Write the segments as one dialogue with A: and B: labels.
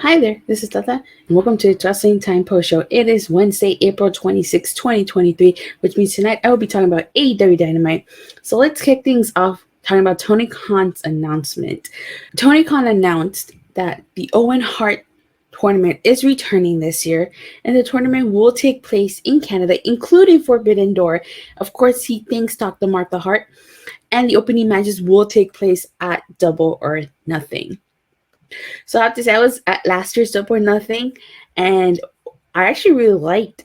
A: Hi there, this is Tata, and welcome to the Wrestling Time Post Show. It is Wednesday, April 26, 2023, which means tonight I will be talking about AEW Dynamite. So let's kick things off talking about Tony Khan's announcement. Tony Khan announced that the Owen Hart tournament is returning this year, and the tournament will take place in Canada, including Forbidden Door. Of course, he thanks Dr. Martha Hart, and the opening matches will take place at Double or Nothing. So I have to say, I was at last year's Double or Nothing, and I actually really liked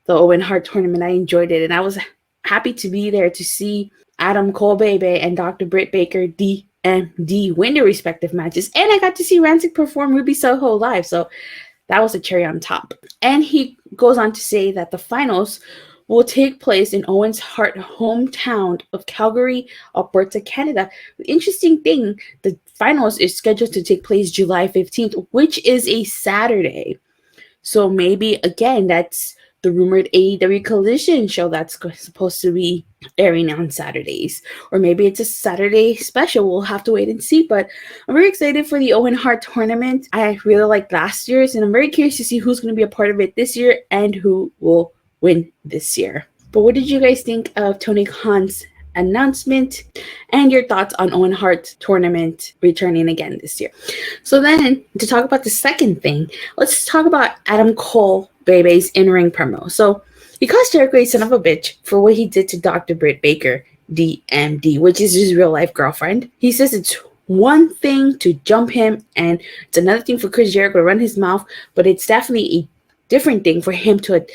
A: the Owen Hart tournament. I enjoyed it, and I was happy to be there to see Adam Cole Baby and Dr. Britt Baker DMD win their respective matches, and I got to see Rancic perform Ruby Soho live, so that was a cherry on top. And he goes on to say that the finals will take place in Owen's Hart hometown of Calgary, Alberta, Canada. The interesting thing, the finals is scheduled to take place July 15th, which is a Saturday. So maybe, again, that's the rumored AEW Collision show that's supposed to be airing on Saturdays. Or maybe it's a Saturday special. We'll have to wait and see. But I'm very excited for the Owen Hart tournament. I really liked last year's, and I'm very curious to see who's going to be a part of it this year and who will win this year. But what did you guys think of Tony Khan's announcement and your thoughts on Owen Hart's tournament returning again this year? So then, to talk about the second thing, let's talk about Adam Cole Baby's in-ring promo. So he calls Jericho a son of a bitch for what he did to Dr. Britt Baker, DMD, which is his real-life girlfriend. He says it's one thing to jump him, and it's another thing for Chris Jericho to run his mouth, but it's definitely a different thing for him to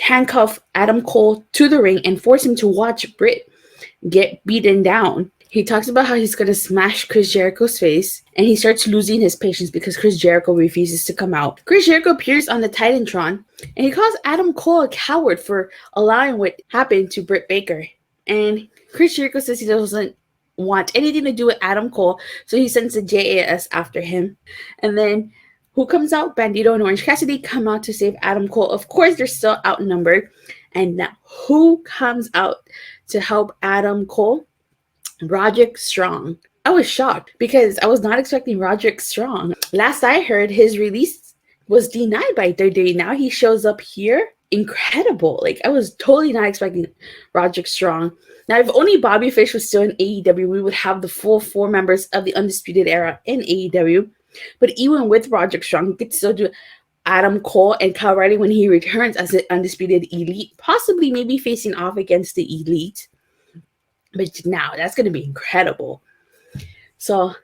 A: handcuff Adam Cole to the ring and force him to watch Britt get beaten down. He talks about how he's going to smash Chris Jericho's face, and he starts losing his patience because Chris Jericho refuses to come out. Chris Jericho appears on the Titantron, and he calls Adam Cole a coward for allowing what happened to Britt Baker. And Chris Jericho says he doesn't want anything to do with Adam Cole, so he sends the JAS after him. And then who comes out? Bandido and Orange Cassidy come out to save Adam Cole. Of course, they're still outnumbered. And now, who comes out to help Adam Cole? Roderick Strong. I was shocked because I was not expecting Roderick Strong. Last I heard, his release was denied by WWE. Now he shows up here. Incredible. Like, I was totally not expecting Roderick Strong. Now, if only Bobby Fish was still in AEW, we would have the full 4 members of the Undisputed Era in AEW. But even with Roderick Strong, you could still do Adam Cole and Kyle O'Reilly when he returns as an Undisputed Elite, possibly maybe facing off against the Elite. But now, that's going to be incredible. So,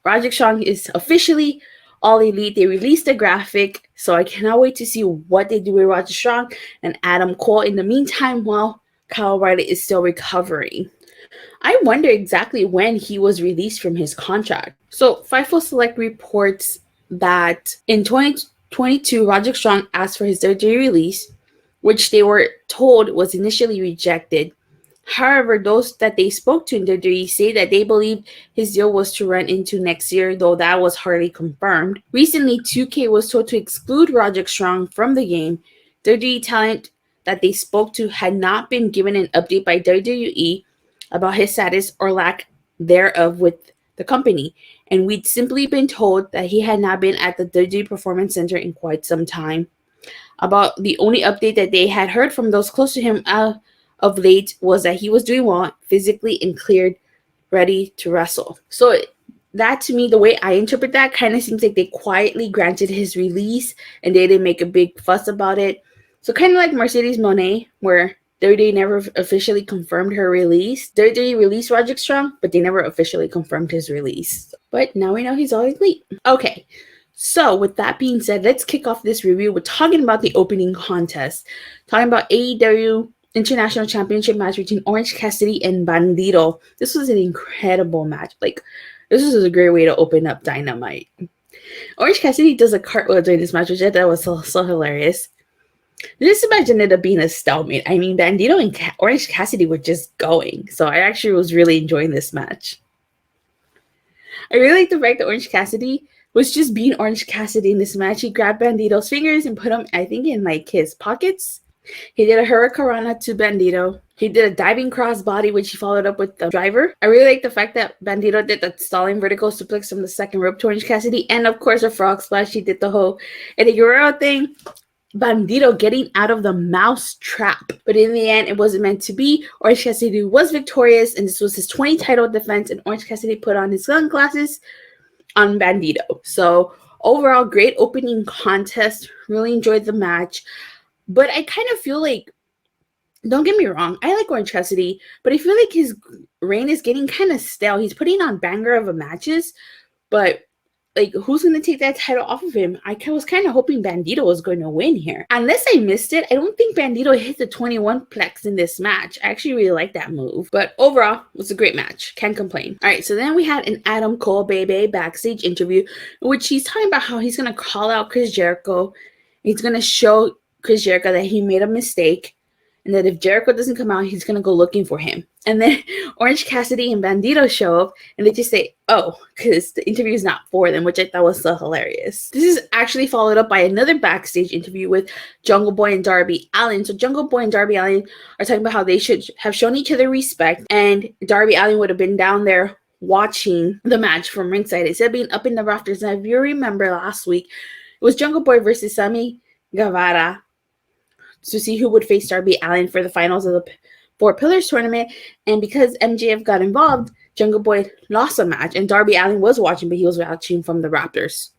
A: Roderick Strong is officially All Elite. They released a graphic, so I cannot wait to see what they do with Roderick Strong and Adam Cole in the meantime while Kyle O'Reilly is still recovering. I wonder exactly when he was released from his contract. So, Fightful Select reports that in 2022, Roderick Strong asked for his WWE release, which they were told was initially rejected. However, those that they spoke to in WWE say that they believed his deal was to run into next year, though that was hardly confirmed. Recently, 2K was told to exclude Roderick Strong from the game. WWE talent that they spoke to had not been given an update by WWE about his status or lack thereof with the company, and we'd simply been told that he had not been at the WWE Performance Center in quite some time. About the only update that they had heard from those close to him of late was that he was doing well physically and cleared, ready to wrestle. So that, to me, the way I interpret that, kind of seems like they quietly granted his release and they didn't make a big fuss about it. So kind of like Mercedes Moné, where WWE never officially confirmed her release. WWE released Roderick Strong, but they never officially confirmed his release. But now we know he's All Elite. Okay, so with that being said, let's kick off this review with talking about the opening contest. Talking about AEW International Championship match between Orange Cassidy and Bandido. This was an incredible match. Like, this was a great way to open up Dynamite. Orange Cassidy does a cartwheel during this match, which I thought was so hilarious. This match ended up being a stalemate. I mean, Bandido and Orange Cassidy were just going. So I actually was really enjoying this match. I really like the fact that Orange Cassidy was just being Orange Cassidy in this match. He grabbed Bandido's fingers and put them, I think, in like his pockets He did a hurricanrana to Bandido. He did a diving crossbody, which he followed up with the driver. I really like the fact that Bandido did the stalling vertical suplex from the second rope to Orange Cassidy. And of course, a frog splash. He did the whole Eddie Guerrero thing. Bandido getting out of the mouse trap. But in the end, it wasn't meant to be. Orange Cassidy was victorious, and this was his 20 title defense. And Orange Cassidy put on his sunglasses on Bandido. So overall, great opening contest. Really enjoyed the match. But I kind of feel like, don't get me wrong, I like Orange Cassidy, but I feel like his reign is getting kind of stale. He's putting on banger of matches, but like, who's going to take that title off of him? I was kind of hoping Bandido was going to win here. Unless I missed it, I don't think Bandido hit the 21 plex in this match. I actually really like that move. But overall, it was a great match. Can't complain. All right, so then we had an Adam Cole Baby backstage interview, in which he's talking about how he's going to call out Chris Jericho. He's going to show Chris Jericho that he made a mistake, and that if Jericho doesn't come out, he's going to go looking for him. And then Orange Cassidy and Bandido show up, and they just say, oh, because the interview is not for them, which I thought was so hilarious. This is actually followed up by another backstage interview with Jungle Boy and Darby Allin. So Jungle Boy and Darby Allin are talking about how they should have shown each other respect, and Darby Allin would have been down there watching the match from ringside instead of being up in the rafters. And if you remember last week, it was Jungle Boy versus Sammy Guevara to see who would face Darby Allin for the finals of the Four Pillars tournament. And because MJF got involved, Jungle Boy lost a match, and Darby Allin was watching, but he was watching from the rafters.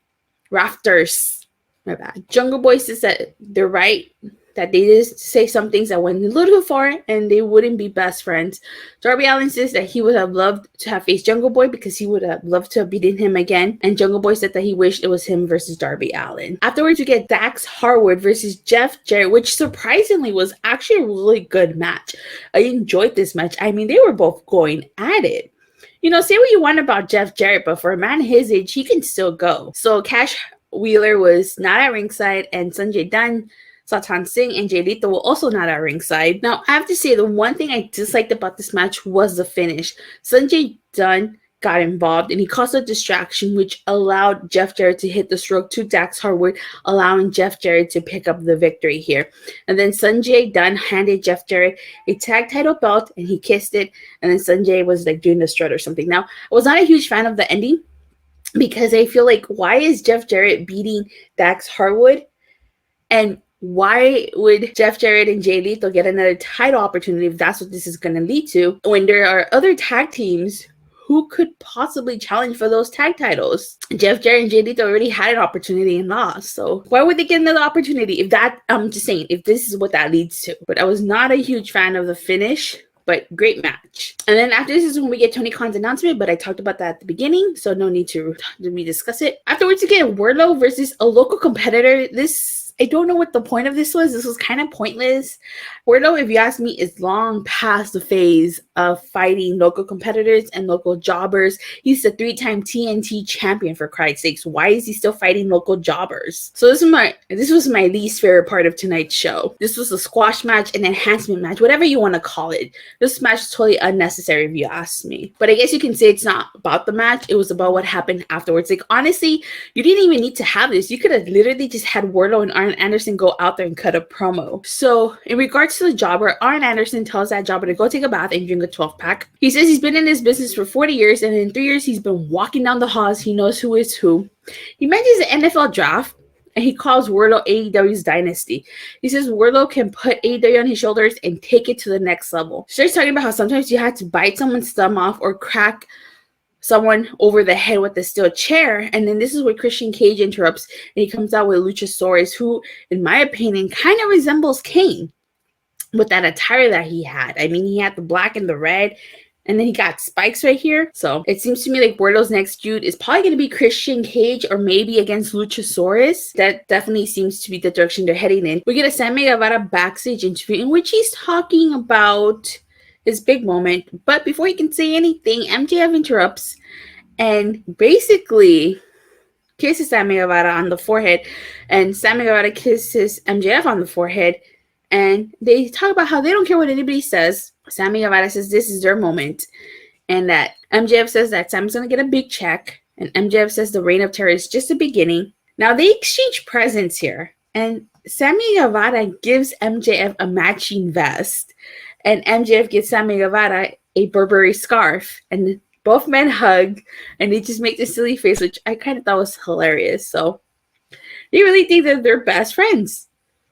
A: My bad. Jungle Boy says that they're right, that they just say some things that went a little too far, and they wouldn't be best friends. Darby Allin says that he would have loved to have faced Jungle Boy because he would have loved to have beaten him again. And Jungle Boy said that he wished it was him versus Darby Allin. Afterwards, we get Dax Harwood versus Jeff Jarrett, which surprisingly was actually a really good match. I enjoyed this match. I mean, they were both going at it. You know, say what you want about Jeff Jarrett, but for a man his age, he can still go. So Cash Wheeler was not at ringside, and Sanjay Dutt, Satan Singh, and Jade were also not at ringside. Now, I have to say, the one thing I disliked about this match was the finish. Sanjay Dutt got involved, and he caused a distraction, which allowed Jeff Jarrett to hit the stroke to Dax Harwood, allowing Jeff Jarrett to pick up the victory here. And then Sanjay Dutt handed Jeff Jarrett a tag title belt, and he kissed it, and then Sanjay was like doing the strut or something. Now, I was not a huge fan of the ending, because I feel like, why is Jeff Jarrett beating Dax Harwood? And why would Jeff Jarrett and Jay Lethal get another title opportunity if that's what this is going to lead to, when there are other tag teams who could possibly challenge for those tag titles? Jeff Jarrett and Jay Lethal already had an opportunity and lost. So why would they get another opportunity if that, I'm just saying, if this is what that leads to? But I was not a huge fan of the finish, but great match. And then after this is when we get Tony Khan's announcement, but I talked about that at the beginning, so no need to rediscuss it. Afterwards, you get Wardlow versus a local competitor. I don't know what the point of this was. This was kind of pointless. Wardlow, if you ask me, is long past the phase of fighting local competitors and local jobbers. He's the 3-time TNT champion, for Christ's sakes. Why is he still fighting local jobbers? So this was my least favorite part of tonight's show. This was a squash match, an enhancement match, whatever you want to call it. This match is totally unnecessary if you ask me. But I guess you can say it's not about the match. It was about what happened afterwards. Like, honestly, you didn't even need to have this. You could have literally just had Wardlow and Arn Anderson go out there and cut a promo. So in regards to the jobber, Arn Anderson tells that jobber to go take a bath and drink a 12-pack. He says he's been in this business for 40 years, and in 3 years he's been walking down the halls. He knows who is who. He mentions the NFL draft, and he calls Wardlow AEW's dynasty. He says Wardlow can put AEW on his shoulders and take it to the next level. Starts talking about how sometimes you had to bite someone's thumb off or crack someone over the head with a steel chair. And then this is where Christian Cage interrupts, and he comes out with Luchasaurus, who, in my opinion, kind of resembles Kane with that attire that he had. I mean, he had the black and the red, and then he got spikes right here. So it seems to me like Wardlow's next feud is probably going to be Christian Cage, or maybe against Luchasaurus. That definitely seems to be the direction they're heading in. We get a Sammy Guevara backstage interview in which he's talking about his big moment. But before he can say anything, MJF interrupts and basically kisses Sammy Guevara on the forehead. And Sammy Guevara kisses MJF on the forehead. And they talk about how they don't care what anybody says. Sammy Guevara says this is their moment. And that MJF says that Sammy's going to get a big check. And MJF says the reign of terror is just the beginning. Now, they exchange presents here. And Sammy Guevara gives MJF a matching vest, and MJF gives Sammy Guevara a Burberry scarf, and both men hug, and they just make this silly face, which I kind of thought was hilarious. So they really think that they're best friends.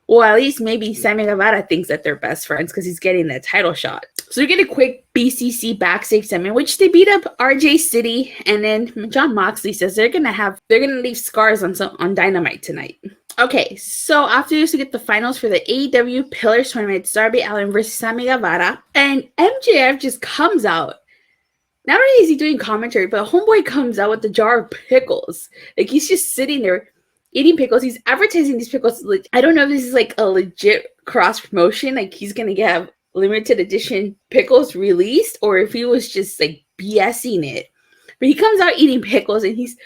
A: Well, at least maybe Sammy Guevara thinks that they're best friends because he's getting that title shot. So we get a quick BCC Backstage Segment, which they beat up RJ City, and then John Moxley says they're gonna leave scars on Dynamite tonight. Okay, so after this, we get the finals for the AEW Pillars Tournament. It's Darby Allin versus Sammy Guevara, and MJF just comes out. Not only is he doing commentary, but homeboy comes out with the jar of pickles. Like, he's just sitting there eating pickles. He's advertising these pickles. I don't know if this is like a legit cross promotion, like he's gonna get limited edition pickles released, or if he was just like BSing it. But he comes out eating pickles, and he's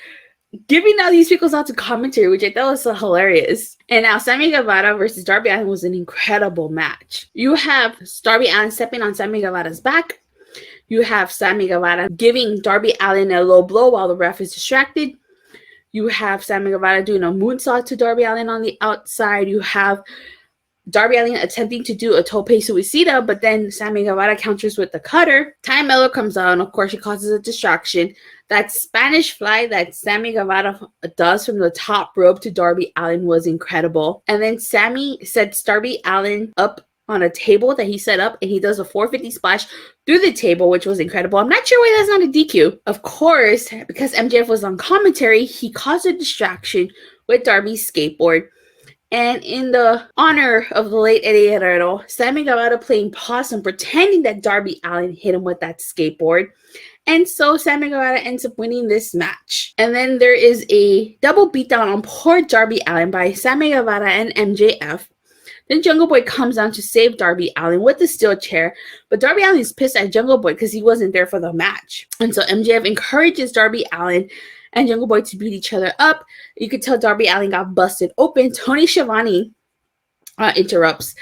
A: giving out these pickles out to commentary, which I thought was so hilarious. And now Sammy Guevara versus Darby Allin was an incredible match. You have Darby Allin stepping on Sammy Guevara's back. You have Sammy Guevara giving Darby Allin a low blow while the ref is distracted. You have Sammy Guevara doing a moonsault to Darby Allin on the outside. You have Darby Allin attempting to do a tope suicida, but then Sammy Guevara counters with the cutter. Taya Miller comes out, and of course she causes a distraction. That Spanish fly that Sammy Guevara does from the top rope to Darby Allin was incredible. And then Sammy sets Darby Allin up on a table that he set up, and he does a 450 splash through the table, which was incredible. I'm not sure why that's not a DQ. Of course, because MJF was on commentary, he caused a distraction with Darby's skateboard. And in the honor of the late Eddie Guerrero, Sammy Guevara playing possum, pretending that Darby Allin hit him with that skateboard. And so Sammy Guevara ends up winning this match. And then there is a double beatdown on poor Darby Allin by Sammy Guevara and MJF. Then Jungle Boy comes down to save Darby Allin with the steel chair, but Darby Allin is pissed at Jungle Boy because he wasn't there for the match. And so MJF encourages Darby Allin and Jungle Boy to beat each other up. You could tell Darby Allin got busted open. Tony Schiavone interrupts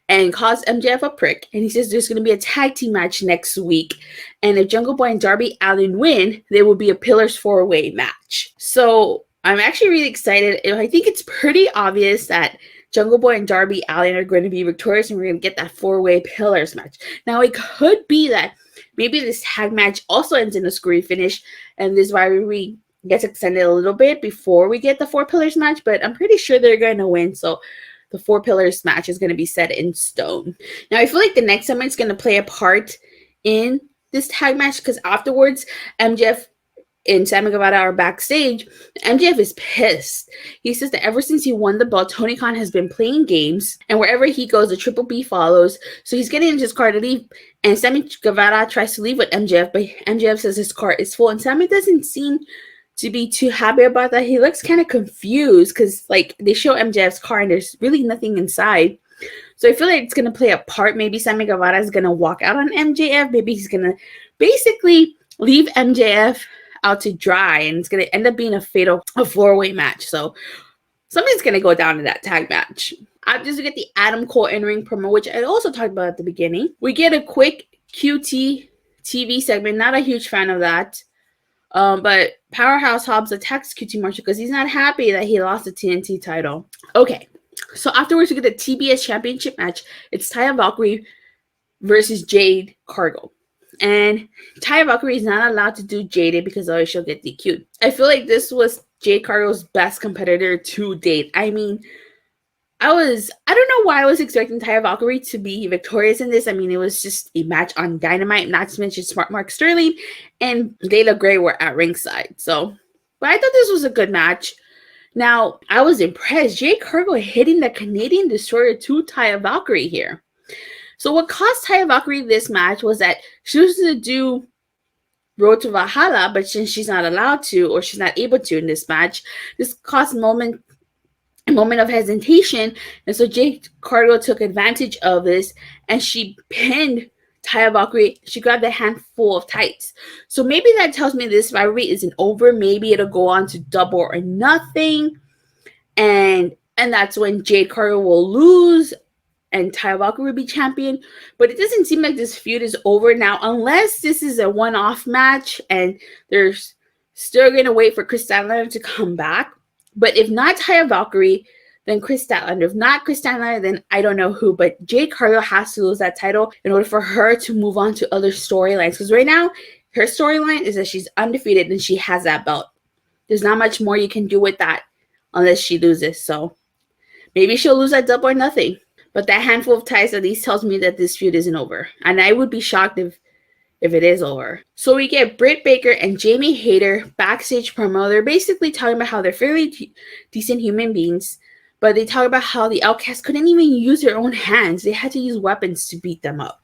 A: and calls MJF a prick, and he says there's going to be a tag team match next week, and if Jungle Boy and Darby Allin win, there will be a Pillars 4-way match. So I'm actually really excited. I think it's pretty obvious that Jungle Boy and Darby Allin are going to be victorious, and we're going to get that 4-way Pillars match. Now, it could be that maybe this tag match also ends in a screwy finish, and this rivalry gets extended a little bit before we get the 4 Pillars match, but I'm pretty sure they're going to win, so the 4 Pillars match is going to be set in stone. Now, I feel like the next segment is going to play a part in this tag match, because afterwards, MJF and Sammy Guevara are backstage. MJF is pissed. He says that ever since he won the belt, Tony Khan has been playing games, and wherever he goes, the Triple B follows. So he's getting into his car to leave, and Sammy Guevara tries to leave with MJF, but MJF says his car is full, and Sammy doesn't seem to be too happy about that. He looks kind of confused because, like, they show MJF's car and there's really nothing inside. So I feel like it's going to play a part. Maybe Sammy Guevara is going to walk out on MJF. Maybe he's going to basically leave MJF out to dry, and it's going to end up being a 4-way match. So something's going to go down in that tag match. After we get the Adam Cole in-ring promo, which I also talked about at the beginning. We get a quick QTV segment. Not a huge fan of that. But Powerhouse Hobbs attacks QT Marshall because he's not happy that he lost the TNT title. Okay, so afterwards we get the TBS Championship match. It's Taya Valkyrie versus Jade Cargill. And Taya Valkyrie is not allowed to do Jade because otherwise she'll get DQ'd. I feel like this was Jade Cargill's best competitor to date. I mean, I don't know why I was expecting Taya Valkyrie to be victorious in this. I mean, it was just a match on Dynamite, not to mention Smart Mark Sterling and Layla Gray were at ringside. So, but I thought this was a good match. Now, I was impressed. Jade Cargill hitting the Canadian Destroyer to Taya Valkyrie here. So what cost Taya Valkyrie this match was that she was to do Road to Valhalla, but since she's not allowed to, or she's not able to in this match, this cost a moment of hesitation, and so Jade Cargill took advantage of this, and she pinned Taya Valkyrie. She grabbed a handful of tights. So maybe that tells me this rivalry isn't over. Maybe it'll go on to Double or Nothing, and that's when Jade Cargill will lose, and Taya Valkyrie will be champion. But it doesn't seem like this feud is over now, unless this is a one-off match, and they're still going to wait for Chris Statlander to come back. But if not Taya Valkyrie, then Chris Statlander. If not Chris Statlander, then I don't know who. But Jade Cargill has to lose that title in order for her to move on to other storylines. Because right now, her storyline is that she's undefeated and she has that belt. There's not much more you can do with that unless she loses. So maybe she'll lose at Double or Nothing. But that handful of ties at least tells me that this feud isn't over. And I would be shocked if it is over. So we get Britt Baker and Jamie Hayter backstage promo. They're basically talking about how they're fairly decent human beings, but they talk about how the Outcasts couldn't even use their own hands. They had to use weapons to beat them up.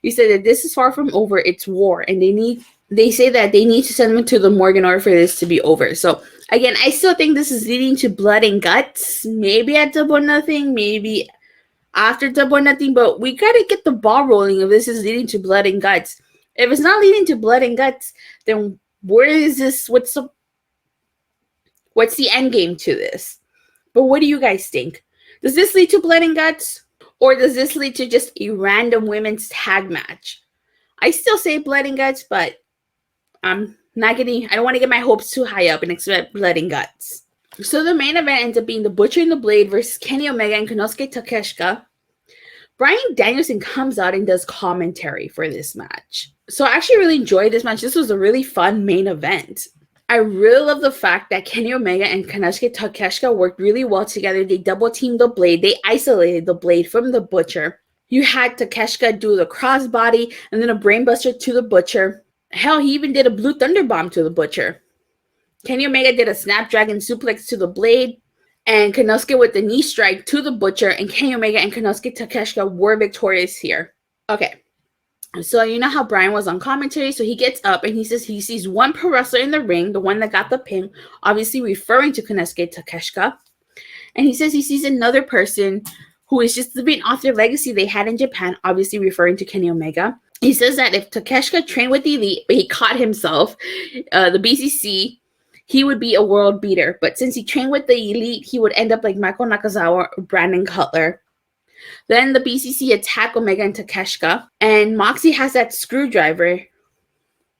A: He said that this is far from over. It's war, and they say that they need to send them to the morgue in order for this to be over. So again, I still think this is leading to blood and guts. Maybe at Double or Nothing, maybe after Double or Nothing, but we gotta get the ball rolling if this is leading to blood and guts. If it's not leading to blood and guts, then where is this? What's the end game to this? But what do you guys think? Does this lead to blood and guts? Or does this lead to just a random women's tag match? I still say blood and guts, but I don't want to get my hopes too high up and expect blood and guts. So the main event ends up being the Butcher and the Blade versus Kenny Omega and Konosuke Takeshita. Bryan Danielson comes out and does commentary for this match. So I actually really enjoyed this match. This was a really fun main event. I really love the fact that Kenny Omega and Konosuke Takeshita worked really well together. They double teamed the Blade. They isolated the Blade from the Butcher. You had Takeshita do the crossbody and then a brainbuster to the Butcher. Hell, he even did a Blue Thunder Bomb to the Butcher. Kenny Omega did a Snapdragon Suplex to the Blade. And Konosuke with the knee strike to the Butcher. And Kenny Omega and Konosuke Takeshita were victorious here. Okay. So you know how Bryan was on commentary? So he gets up and he says he sees one pro wrestler in the ring, the one that got the pin, obviously referring to Konosuke Takeshita. And he says he sees another person who is just living off their legacy they had in Japan, obviously referring to Kenny Omega. He says that if Takeshita trained with the Elite, but he caught himself, the BCC, he would be a world beater. But since he trained with the Elite, he would end up like Michael Nakazawa or Brandon Cutler. Then the BCC attack Omega and Takeshita. And Moxie has that screwdriver,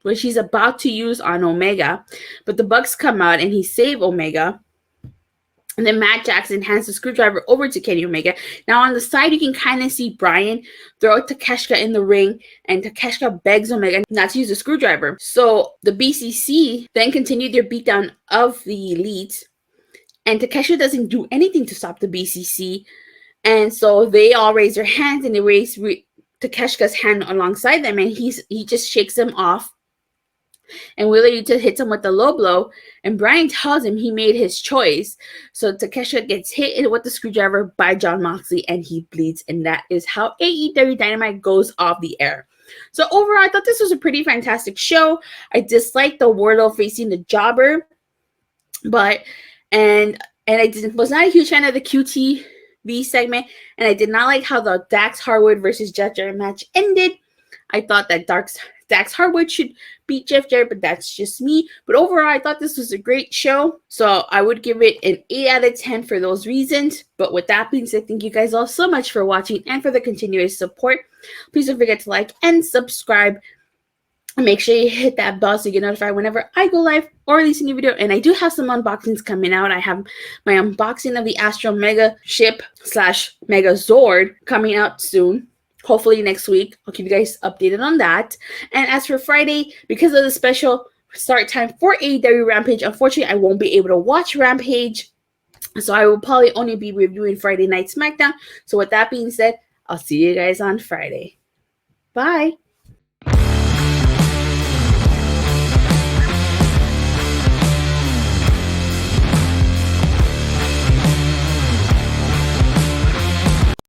A: which he's about to use on Omega. But the Bucks come out and he saves Omega. And then Matt Jackson hands the screwdriver over to Kenny Omega. Now on the side, you can kind of see Bryan throw Takeshita in the ring. And Takeshita begs Omega not to use the screwdriver. So the BCC then continued their beatdown of the Elite. And Takeshita doesn't do anything to stop the BCC. And so they all raise their hands and they raise Takeshita's hand alongside them. And he just shakes them off. And Wheeler Yuta hits him with the low blow. And Bryan tells him he made his choice. So Takeshita gets hit with the screwdriver by Jon Moxley and he bleeds. And that is how AEW Dynamite goes off the air. So overall, I thought this was a pretty fantastic show. I disliked the Wardlow facing the Jobber. And I was not a huge fan of the QTV segment. And I did not like how the Dax Harwood versus Jeff Jarrett match ended. I thought that Dax Harwood should beat Jeff Jarrett, but that's just me. But overall, I thought this was a great show. So I would give it an 8 out of 10 for those reasons. But with that being said, thank you guys all so much for watching and for the continuous support. Please don't forget to like and subscribe. And make sure you hit that bell so you get notified whenever I go live or release a new video. And I do have some unboxings coming out. I have my unboxing of the Astro Mega Ship / Mega Zord coming out soon. Hopefully next week. I'll keep you guys updated on that. And as for Friday, because of the special start time for AEW Rampage, unfortunately, I won't be able to watch Rampage. So I will probably only be reviewing Friday Night SmackDown. So with that being said, I'll see you guys on Friday. Bye.